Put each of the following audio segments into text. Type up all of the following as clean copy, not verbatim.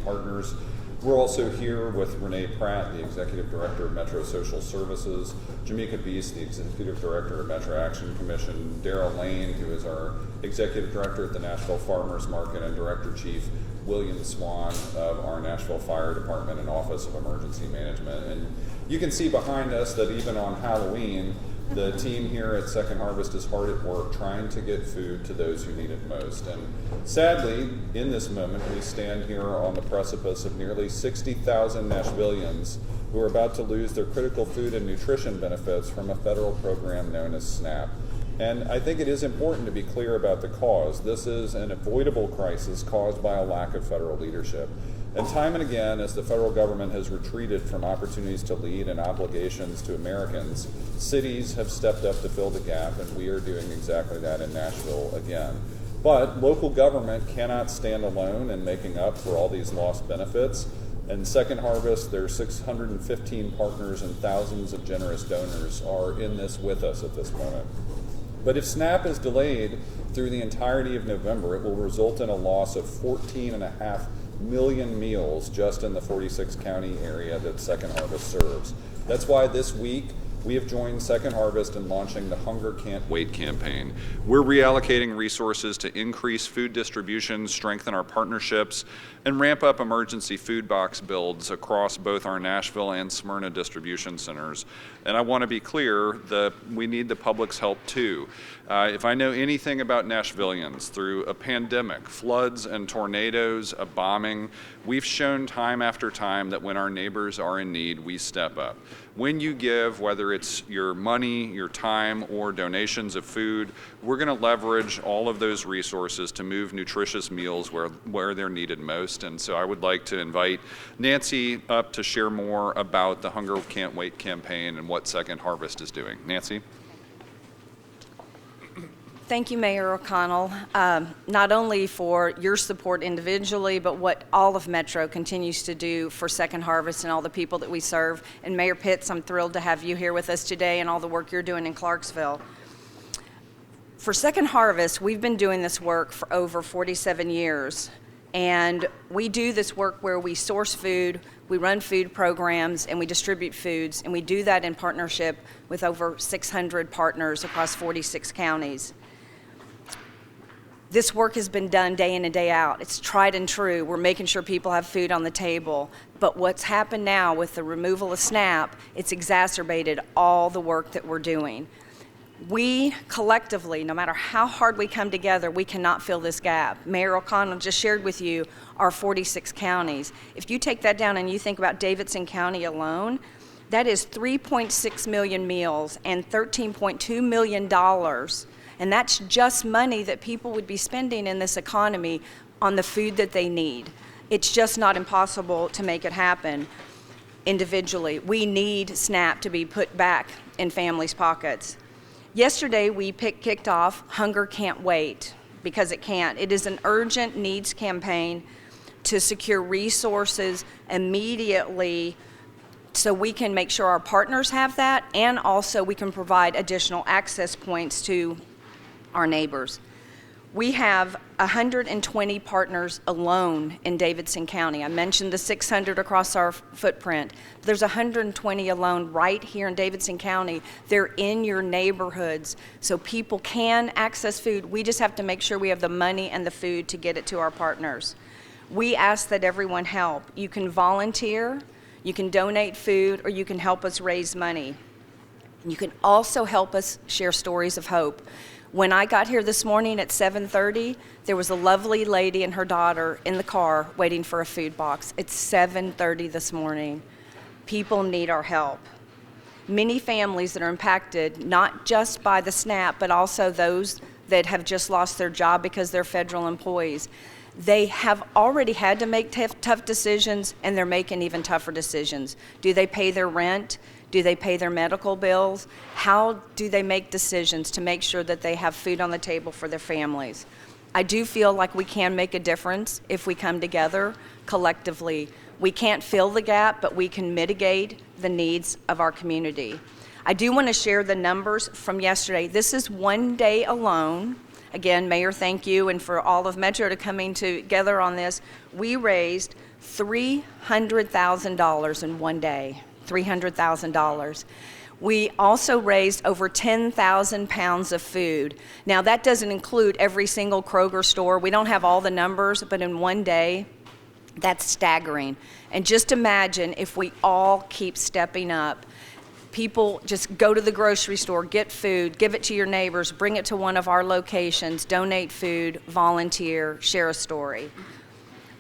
partners. We're also here with Renee Pratt, the Executive Director of Metro Social Services, Jamaica Beast, the Executive Director of Metro Action Commission, Daryl Lane, who is our Executive Director at the Nashville Farmers Market, and Director Chief William Swan of our Nashville Fire Department and Office of Emergency Management. And you can see behind us that even on Halloween, the team here at Second Harvest is hard at work trying to get food to those who need it most. And sadly, in this moment, we stand here on the precipice of nearly 60,000 Nashvillians who are about to lose their critical food and nutrition benefits from a federal program known as SNAP. And I think it is important to be clear about the cause. This is an avoidable crisis caused by a lack of federal leadership. And time and again, as the federal government has retreated from opportunities to lead and obligations to Americans, cities have stepped up to fill the gap, and we are doing exactly that in Nashville again. But local government cannot stand alone in making up for all these lost benefits. And Second Harvest, their 615 partners and thousands of generous donors are in this with us at this moment. But if SNAP is delayed through the entirety of November, it will result in a loss of 14.5 million meals just in the 46 county area that Second Harvest serves. That's why this week we have joined Second Harvest in launching the Hunger Can't Wait campaign. We're reallocating resources to increase food distribution, strengthen our partnerships, and ramp up emergency food box builds across both our Nashville and Smyrna distribution centers. And I want to be clear that we need the public's help too. If I know anything about Nashvillians, through a pandemic, floods and tornadoes, a bombing, we've shown time after time that when our neighbors are in need, we step up. When you give, whether it's your money, your time, or donations of food, we're going to leverage all of those resources to move nutritious meals where they're needed most. And so I would like to invite Nancy up to share more about the Hunger Can't Wait campaign and what Second Harvest is doing. Nancy? Thank you, Mayor O'Connell, not only for your support individually, but what all of Metro continues to do for Second Harvest and all the people that we serve. And Mayor Pitts, I'm thrilled to have you here with us today and all the work you're doing in Clarksville. For Second Harvest, we've been doing this work for over 47 years. And we do this work where we source food, we run food programs, and we distribute foods. And we do that in partnership with over 600 partners across 46 counties. This work has been done day in and day out. It's tried and true. We're making sure people have food on the table. But what's happened now with the removal of SNAP, it's exacerbated all the work that we're doing. We collectively, no matter how hard we come together, we cannot fill this gap. Mayor O'Connell just shared with you our 46 counties. If you take that down and you think about Davidson County alone, that is 3.6 million meals and $13.2 million. And that's just money that people would be spending in this economy on the food that they need. It's just not impossible to make it happen individually. We need SNAP to be put back in families' pockets. Yesterday, we kicked off Hunger Can't Wait, because it can't. It is an urgent needs campaign to secure resources immediately so we can make sure our partners have that, and also we can provide additional access points to our neighbors. We have 120 partners alone in Davidson County. I mentioned the 600 across our footprint. There's 120 alone right here in Davidson County. They're in your neighborhoods, so people can access food. We just have to make sure we have the money and the food to get it to our partners. We ask that everyone help. You can volunteer, you can donate food, or you can help us raise money. You can also help us share stories of hope. When I got here this morning at 7:30, there was a lovely lady and her daughter in the car waiting for a food box. It's 7:30 this morning. People need our help. Many families that are impacted, not just by the SNAP, but also those that have just lost their job because they're federal employees. They have already had to make tough decisions, and they're making even tougher decisions. Do they pay their rent? Do they pay their medical bills? How do they make decisions to make sure that they have food on the table for their families? I do feel like we can make a difference if we come together collectively. We can't fill the gap, but we can mitigate the needs of our community. I do want to share the numbers from yesterday. This is one day alone again, Mayor, thank you, and for all of Metro to coming together on this. We raised $300,000 in one day, $300,000. We also raised over 10,000 pounds of food. Now, that doesn't include every single Kroger store. We don't have all the numbers, but in one day, that's staggering. And just imagine if we all keep stepping up. People just go to the grocery store, get food, give it to your neighbors, bring it to one of our locations, donate food, volunteer, share a story.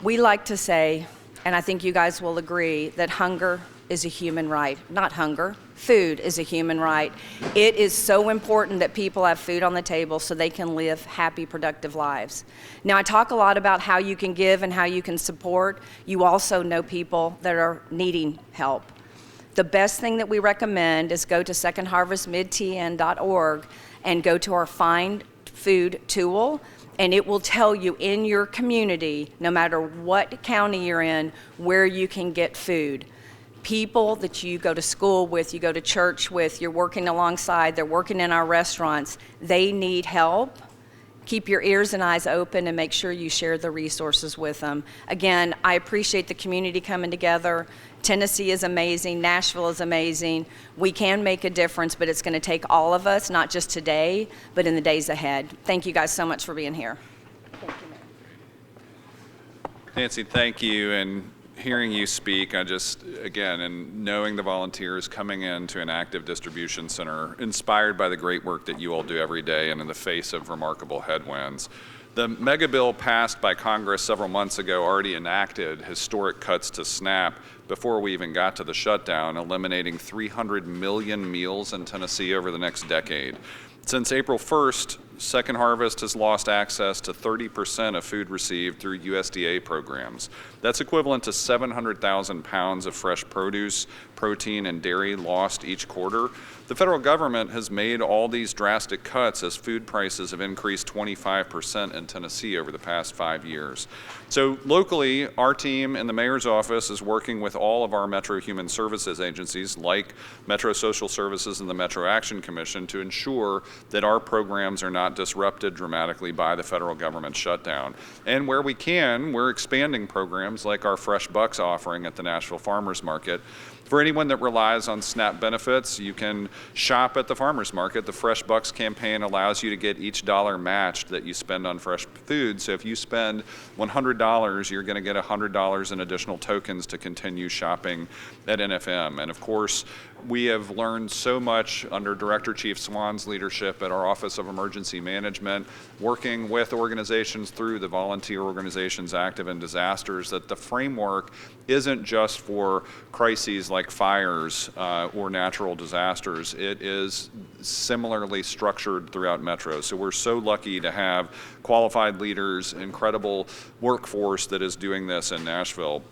We like to say, and I think you guys will agree, that hunger is a human right. Not hunger, food is a human right. It is so important that people have food on the table so they can live happy, productive lives. Now, I talk a lot about how you can give and how you can support. You also know people that are needing help. The best thing that we recommend is go to secondharvestmidtn.org and go to our Find Food tool, and it will tell you in your community, no matter what county you're in, where you can get food. People that you go to school with, you go to church with, you're working alongside, they're working in our restaurants, they need help. Keep your ears and eyes open and make sure you share the resources with them. Again, I appreciate the community coming together. Tennessee is amazing, Nashville is amazing. We can make a difference, but it's going to take all of us, not just today, but in the days ahead. Thank you guys so much for being here. Thank you, Mayor. Nancy, thank you. And hearing you speak, I just, again, and knowing the volunteers coming into an active distribution center, inspired by the great work that you all do every day and in the face of remarkable headwinds. The mega bill passed by Congress several months ago already enacted historic cuts to SNAP before we even got to the shutdown, eliminating 300 million meals in Tennessee over the next decade. Since April 1st, Second Harvest has lost access to 30% of food received through USDA programs. That's equivalent to 700,000 pounds of fresh produce, protein, and dairy lost each quarter. The federal government has made all these drastic cuts as food prices have increased 25% in Tennessee over the past 5 years. So locally, our team in the mayor's office is working with all of our Metro Human Services agencies like Metro Social Services and the Metro Action Commission to ensure that our programs are not disrupted dramatically by the federal government shutdown. And where we can, we're expanding programs like our Fresh Bucks offering at the Nashville Farmers Market. For anyone that relies on SNAP benefits, you can shop at the farmers market. The Fresh Bucks campaign allows you to get each dollar matched that you spend on fresh food. So if you spend $100, you're going to get $100 in additional tokens to continue shopping at NFM. And of course, we have learned so much under Director Chief Swan's leadership at our Office of Emergency Management, working with organizations through the volunteer organizations active in disasters, that the framework isn't just for crises like fires or natural disasters. It is similarly structured throughout Metro. So we're so lucky to have qualified leaders, incredible workforce that is doing this in Nashville.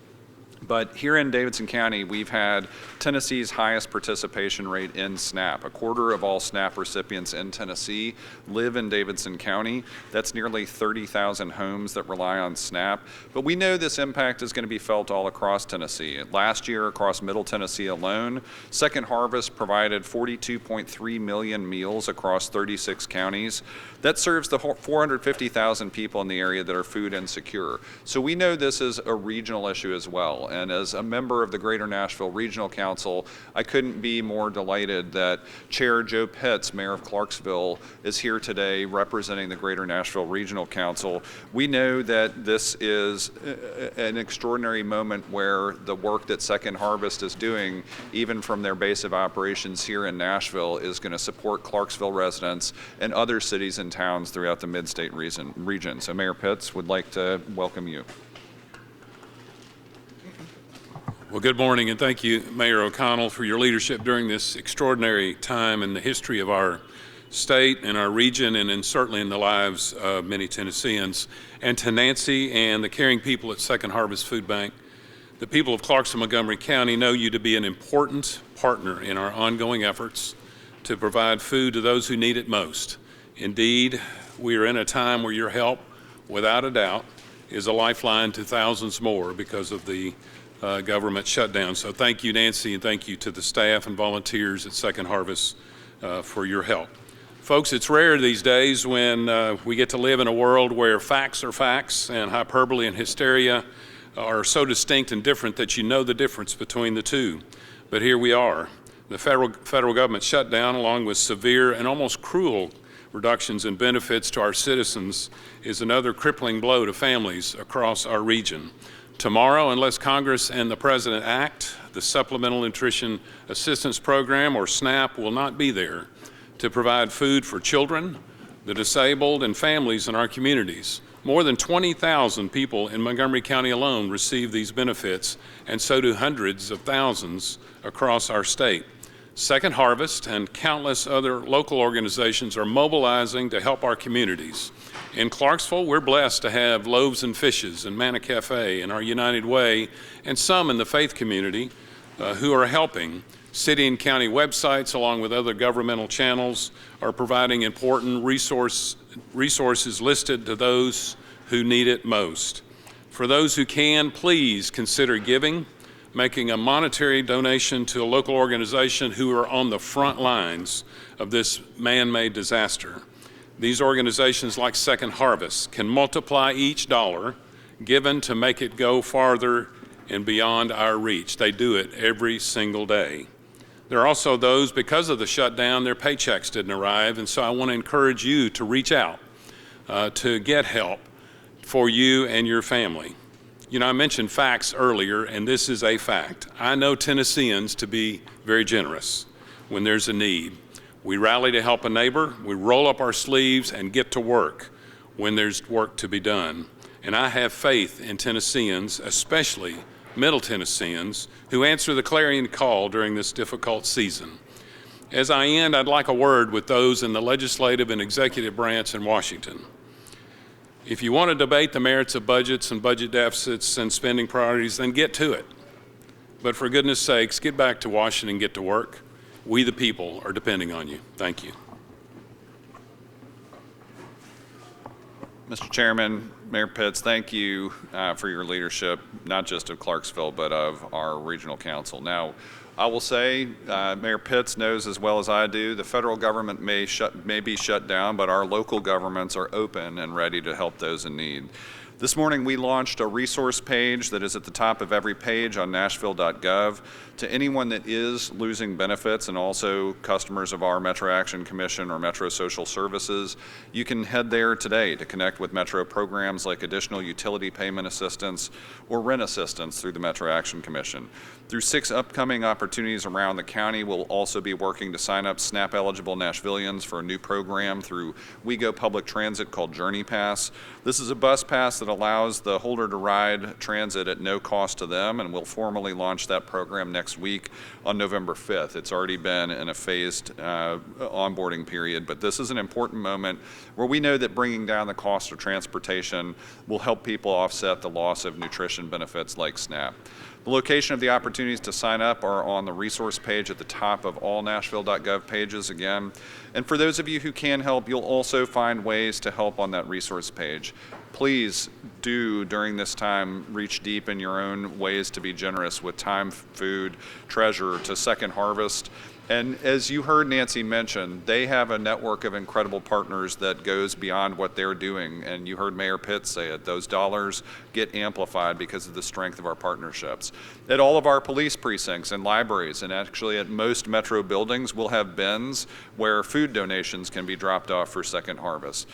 But here in Davidson County, we've had Tennessee's highest participation rate in SNAP. A quarter of all SNAP recipients in Tennessee live in Davidson County. That's nearly 30,000 homes that rely on SNAP. But we know this impact is going to be felt all across Tennessee. Last year, across Middle Tennessee alone, Second Harvest provided 42.3 million meals across 36 counties. That serves the 450,000 people in the area that are food insecure. So we know this is a regional issue as well. And as a member of the Greater Nashville Regional Council, I couldn't be more delighted that Chair Joe Pitts, Mayor of Clarksville, is here today representing the Greater Nashville Regional Council. We know that this is an extraordinary moment where the work that Second Harvest is doing, even from their base of operations here in Nashville, is going to support Clarksville residents and other cities and towns throughout the mid-state region. So Mayor Pitts would like to welcome you. Well, good morning, and thank you, Mayor O'Connell, for your leadership during this extraordinary time in the history of our state and our region, and certainly in the lives of many Tennesseans. And to Nancy and the caring people at Second Harvest Food Bank, the people of Clarksville, Montgomery County know you to be an important partner in our ongoing efforts to provide food to those who need it most. Indeed, we are in a time where your help, without a doubt, is a lifeline to thousands more because of the government shutdown. So thank you, Nancy, and thank you to the staff and volunteers at Second Harvest for your help. Folks, it's rare these days when we get to live in a world where facts are facts and hyperbole and hysteria are so distinct and different that you know the difference between the two. But here we are. The federal government shutdown, along with severe and almost cruel reductions in benefits to our citizens, is another crippling blow to families across our region. Tomorrow, unless Congress and the President act, the Supplemental Nutrition Assistance Program, or SNAP, will not be there to provide food for children, the disabled, and families in our communities. More than 20,000 people in Montgomery County alone receive these benefits, and so do hundreds of thousands across our state. Second Harvest and countless other local organizations are mobilizing to help our communities. In Clarksville, we're blessed to have Loaves and Fishes and Manna Cafe and our United Way, and some in the faith community who are helping. City and county websites, along with other governmental channels, are providing important resources listed to those who need it most. For those who can, please consider giving, making a monetary donation to a local organization who are on the front lines of this man-made disaster. These organizations, like Second Harvest, can multiply each dollar given to make it go farther and beyond our reach. They do it every single day. There are also those, because of the shutdown, their paychecks didn't arrive, and so I want to encourage you to reach out to get help for you and your family. You know, I mentioned facts earlier, and this is a fact. I know Tennesseans to be very generous when there's a need. We rally to help a neighbor, we roll up our sleeves and get to work when there's work to be done. And I have faith in Tennesseans, especially Middle Tennesseans, who answer the clarion call during this difficult season. As I end, I'd like a word with those in the legislative and executive branch in Washington. If you want to debate the merits of budgets and budget deficits and spending priorities, then get to it. But for goodness sakes, get back to Washington and get to work. We, the people, are depending on you. Thank you. Mr. Chairman, Mayor Pitts, thank you for your leadership, not just of Clarksville, but of our regional council. Now, I will say, Mayor Pitts knows as well as I do, the federal government may be shut down, but our local governments are open and ready to help those in need. This morning, we launched a resource page that is at the top of every page on nashville.gov. To anyone that is losing benefits and also customers of our Metro Action Commission or Metro Social Services, you can head there today to connect with Metro programs like additional utility payment assistance or rent assistance through the Metro Action Commission. Through 6 upcoming opportunities around the county, we'll also be working to sign up SNAP-eligible Nashvillians for a new program through WeGo Public Transit called Journey Pass. This is a bus pass that allows the holder to ride transit at no cost to them, and we'll formally launch that program next week on November 5th. It's already been in a phased onboarding period, but this is an important moment where we know that bringing down the cost of transportation will help people offset the loss of nutrition benefits like SNAP. The location of the opportunities to sign up are on the resource page at the top of all nashville.gov pages again. And for those of you who can help, you'll also find ways to help on that resource page. Please do, during this time, reach deep in your own ways to be generous with time, food, treasure to Second Harvest. And as you heard Nancy mention, they have a network of incredible partners that goes beyond what they're doing. And you heard Mayor Pitts say it, those dollars get amplified because of the strength of our partnerships. At all of our police precincts and libraries, and actually at most Metro buildings, we'll have bins where food donations can be dropped off for Second Harvest.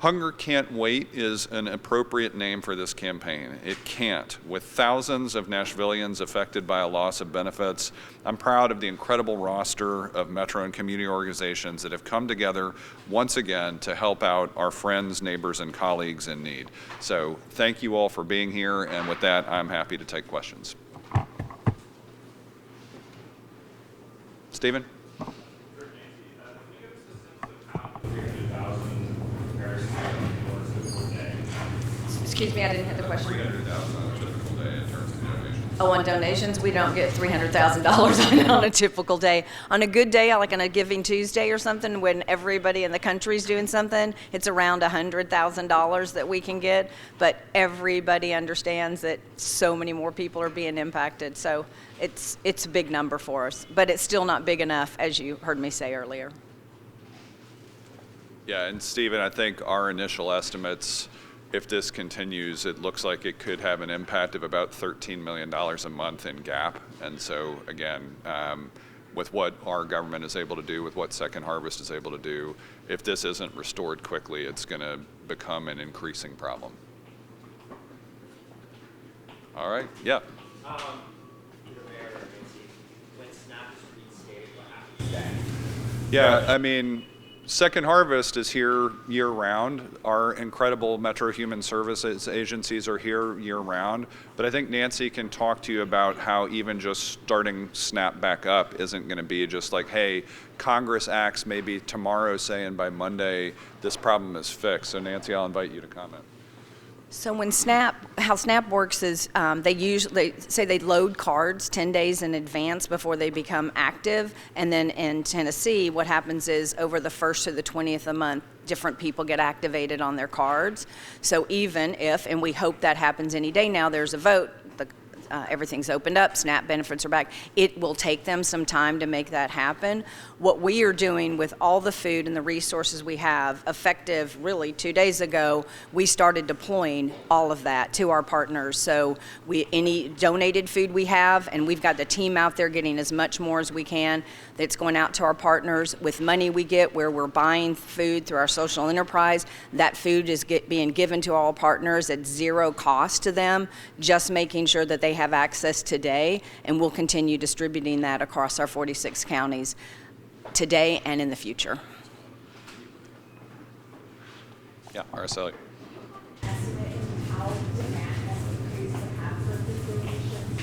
Hunger Can't Wait is an appropriate name for this campaign. It can't. With thousands of Nashvillians affected by a loss of benefits, I'm proud of the incredible roster of Metro and community organizations that have come together once again to help out our friends, neighbors, and colleagues in need. So thank you all for being here, and with that, I'm happy to take questions. Stephen? Excuse me, I didn't hear the question. 300,000 on a typical day in terms of donations. Oh, on donations, we don't get $300,000 on a typical day. On a good day, like on a Giving Tuesday or something, when everybody in the country's doing something, it's around $100,000 that we can get. But everybody understands that so many more people are being impacted. So it's a big number for us. But it's still not big enough, as you heard me say earlier. Yeah, and Stephen, I think our initial estimates, if this continues, it looks like it could have an impact of about $13 million a month in gap. And so again, with what our government is able to do, with what Second Harvest is able to do, if this isn't restored quickly, it's going to become an increasing problem. All right, yeah. Mayor, when SNAP is reinstated, what happens then? Yeah, I mean, Second Harvest is here year-round. Our incredible Metro Human Services agencies are here year-round. But I think Nancy can talk to you about how even just starting SNAP back up isn't going to be just like, hey, Congress acts maybe tomorrow saying by Monday this problem is fixed. So Nancy, I'll invite you to comment. So when how SNAP works is they say they load cards 10 days in advance before they become active. And then in Tennessee, what happens is over the 1st to the 20th of the month, different people get activated on their cards. So even if, and we hope that happens any day now, there's a vote, everything's opened up, SNAP benefits are back, it will take them some time to make that happen. What we are doing with all the food and the resources we have, effective really 2 days ago, we started deploying all of that to our partners. So any donated food we have, and we've got the team out there getting as much more as we can, that's going out to our partners. With money we get where we're buying food through our social enterprise, that food is being given to all partners at zero cost to them, just making sure that they have access today, and we'll continue distributing that across our 46 counties today and in the future. Yeah, Araceli. Estimate in how demand has increased perhaps for food donations,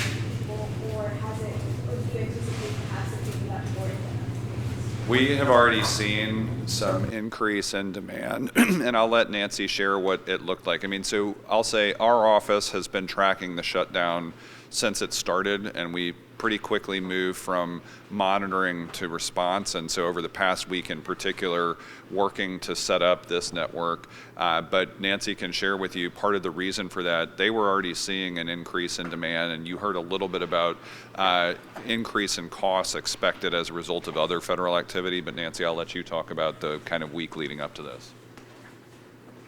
or has it, or do you anticipate perhaps it picking up more than that? We have already seen some increase in demand, and I'll let Nancy share what it looked like. I mean, so I'll say our office has been tracking the shutdown since it started, and we pretty quickly moved from monitoring to response. And so over the past week in particular, working to set up this network. But Nancy can share with you part of the reason for that. They were already seeing an increase in demand, and you heard a little bit about increase in costs expected as a result of other federal activity. But Nancy, I'll let you talk about the kind of week leading up to this.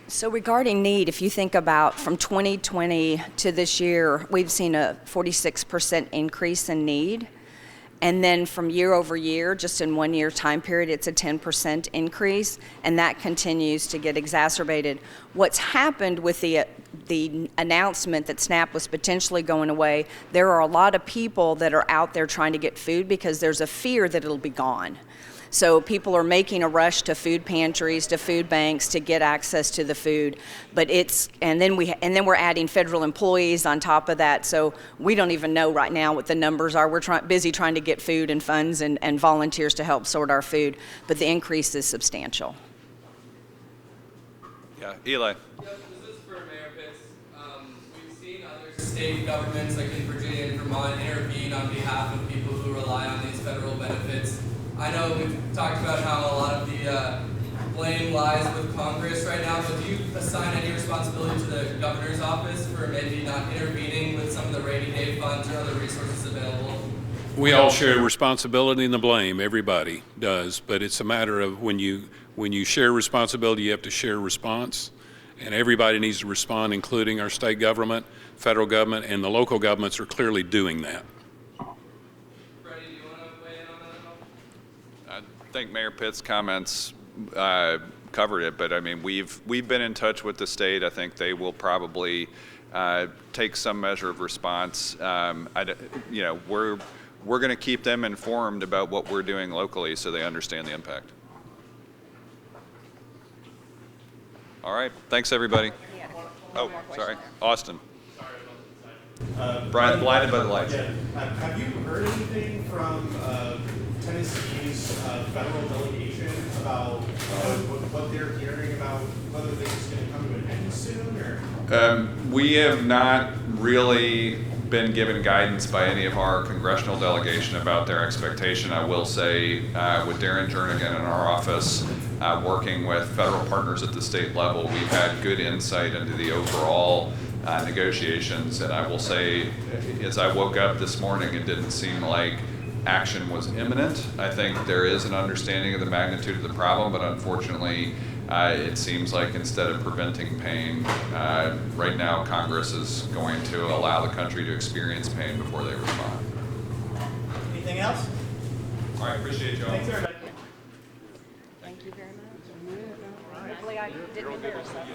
So regarding need, if you think about from 2020 to this year, we've seen a 46% increase in need. And then from year over year, just in 1 year time period, it's a 10% increase, and that continues to get exacerbated. What's happened with the announcement that SNAP was potentially going away, there are a lot of people that are out there trying to get food because there's a fear that it'll be gone. So people are making a rush to food pantries, to food banks to get access to the food, but and then we're adding federal employees on top of that. So we don't even know right now what the numbers are. We're busy trying to get food and funds and volunteers to help sort our food, but the increase is substantial. Yeah, Eli. Yep, this is for Mayor Pitts. We've seen other state governments, like in Virginia and Vermont, intervene on behalf of people who rely on these federal benefits. I know we've talked about how a lot of the blame lies with Congress right now, but do you assign any responsibility to the governor's office for maybe not intervening with some of the rainy day funds or other resources available? We all share responsibility and the blame, everybody does, but it's a matter of when you share responsibility, you have to share response, and everybody needs to respond, including our state government, federal government, and the local governments are clearly doing that. I think Mayor Pitt's comments covered it, but I mean, we've been in touch with the state. I think they will probably take some measure of response. We're going to keep them informed about what we're doing locally so they understand the impact. All right, thanks everybody. Oh, sorry, Austin. Brian, blinded by the lights. Yeah. Have you heard anything from Tennessee's federal delegation about what they're hearing about whether this is going to come to an end soon? Or? We have not really been given guidance by any of our congressional delegation about their expectation. I will say with Darren Jernigan in our office, working with federal partners at the state level, we've had good insight into the overall negotiations. And I will say, as I woke up this morning, it didn't seem like action was imminent. I think there is an understanding of the magnitude of the problem, but unfortunately, It seems like instead of preventing pain, right now Congress is going to allow the country to experience pain before they respond. Anything else? All right, appreciate you all. Thanks, everybody. Thank you very much. Hopefully I didn't embarrass us.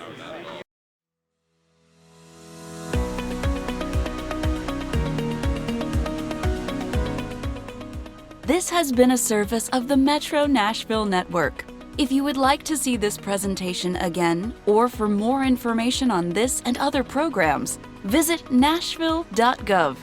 This has been a service of the Metro Nashville Network. If you would like to see this presentation again, or for more information on this and other programs, visit nashville.gov.